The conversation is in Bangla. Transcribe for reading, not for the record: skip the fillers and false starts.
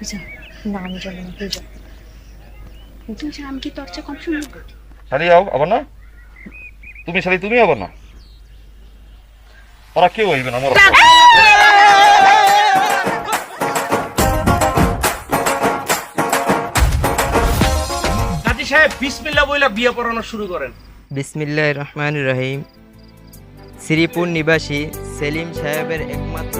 তুই যা। না আমি যাবো না, তুই যা। তুই যা, আমি কি তোর চেয়ে কম শুনবো? শালি আবার না, তুমি শালি তুমি আবার না, ওরা কেউ হইবে না আমার। কাজী সাহেব বিসমিল্লাহ বইলা বিয়ে পড়ানো শুরু করেন। বিসমিল্লাহির রহমানির রহিম। শ্রীপুর নিবাসী সেলিম সাহেবের একমাত্র